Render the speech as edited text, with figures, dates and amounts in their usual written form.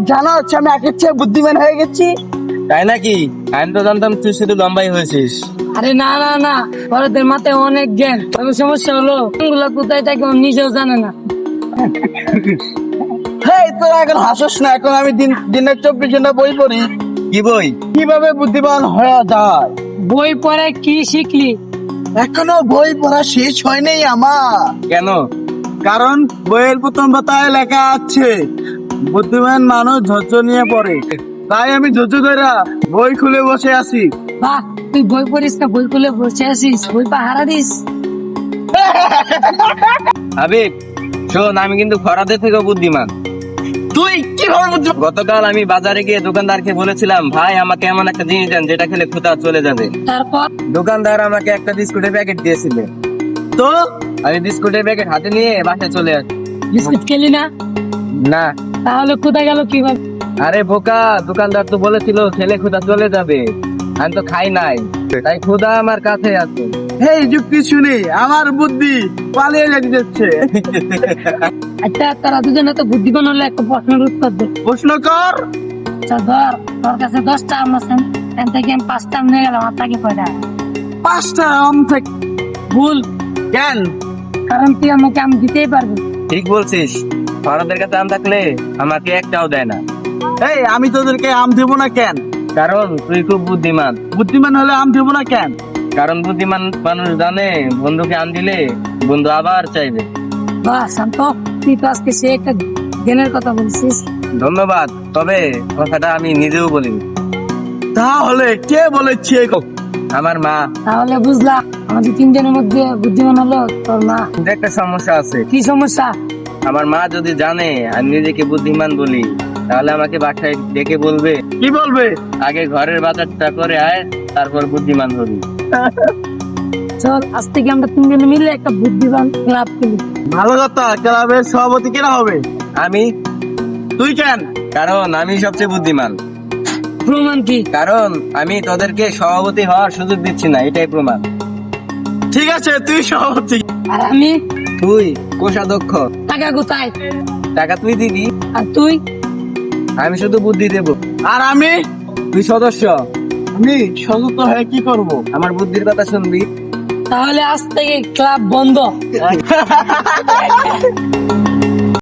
জানা হচ্ছে আমি আগের চেয়ে বুদ্ধিমান হয়ে গেছি। তাই নাকি? আমি তো জানতাম তুই শুধু লম্বাই হয়েছিস। আরে না না না, বড়দের মাথায় অনেক জ্ঞান। তবে সমস্যা হলো গুলা কোথায় থাকে ও নিজেও জানে না। হেই, তোরা এখন হাসিস না। এখন আমি দিনের 24 ঘন্টা বই পড়ি। কি বই? কিভাবে বুদ্ধিমান হয়ে যায়। বই পড়ে কি শিখলি? এখনো বই পড়া শেষ হয়নি আমার। কেন? কারণ বইয়ের প্রথম পাতায় লেখা আছে বুদ্ধিমান মানুষ ধৈর্য নিয়ে পড়ে। তাই আমি ধৈর্য ধরে বই খুলে বসে আছি। বাহ, তুই বই পড়িস না, বই খুলে বসে আছিস, বই পাহারা দিস। হাবিব শোন, আমি কিন্তু খরাদের থেকেও বুদ্ধিমান। তুই কিভাবে বুদ্ধিমান? গতকাল আমি বাজারে গিয়ে দোকানদারকে বলেছিলাম, ভাই আমাকে এমন একটা জিনিস দেন যেটা খেলে ক্ষুধা চলে যাবে। তারপর দোকানদার আমাকে একটা বিস্কুটের প্যাকেট দিয়েছিল। তো আমি বিস্কুটের প্যাকেট হাতে নিয়ে বাসায় চলে আসি। বিস্কুট খেলি না? না। তাহলে কোথায় গেল কিভাবে? আরে বোকা, দোকানদার তো বলেছিল খেলে ক্ষুধা চলে যাবে। আমি তো খাই নাই, তাই ক্ষুধা আমার কাছে আছে। এই যুক্তি শুনি আমার বুদ্ধি পালিয়ে যেতে যাচ্ছে। আচ্ছা, তারা দুজনে তো বুদ্ধিমান হলে একটা প্রশ্নের উত্তর দে। প্রশ্ন কর। আচ্ছা ধর, তোর কাছে 10টা আম আছে, এখান থেকে আমি 5টা আম নিয়ে গেলাম, আর তাকে কয়টা? 5টা আম থেকে? ভুল, কেন? কারণ তুই আমাকে আম দিতেই পারবি। ঠিক বলছিস, খরাদের কাছে আম থাকলে আমাকে একটাও দেয় না। এই আমি তোদেরকে আম দেবো না কেন? কারণ তুই খুব বুদ্ধিমান। বুদ্ধিমান হলে আম দেবো না কেন? কারণ বুদ্ধিমান মানুষ জানে বন্ধুকে আম দিলে বন্ধু আবার চাইবে। বাহ শান্ত, তুই তো আজকে সে একটা জ্ঞানের কথা বলছিস। ধন্যবাদ, তবে কথাটা আমি নিজেও বলিনি। তাহলে কে বলেছে এই কথা? আমার মা। তাহলে বুঝলা, আমাদের তিনজনের মধ্যে বুদ্ধিমান হলো তোর মা। কিন্তু একটা সমস্যা আছে। কি সমস্যা? আমার মা যদি জানে আমি নিজেকে বুদ্ধিমান বলি, তাহলে আমাকে বাসায় ডেকে বলবে, কি বলবে? আগে ঘরের বাজারটা করে আয়, তারপর বুদ্ধিমান হবি। চল আজ থেকে আমরা তিনজনে মিলে একটা বুদ্ধিমান ক্লাব খুলি। ভালো কথা। ক্লাবের সভাপতি কেনা হবে? আমি। তুই কেন? কারণ আমি সবচেয়ে বুদ্ধিমান। প্রমাণ কি? কারণ আমি তোদেরকে সভাপতি হওয়ার সুযোগ দিচ্ছি না, এটাই প্রমাণ। ঠিক আছে, তুই সভাপতি। আর আমি? তুই কোষাধ্যক্ষ। টাকা কোথায়? টাকা তুই দিবি, আর তুই? আমি শুধু বুদ্ধি দেব। আর আমি? তুই সদস্য, আমি সদস্য হয়ে কি করব? আমার বুদ্ধির কথা শুনবি। তাহলে আজ থেকে ক্লাব বন্ধ।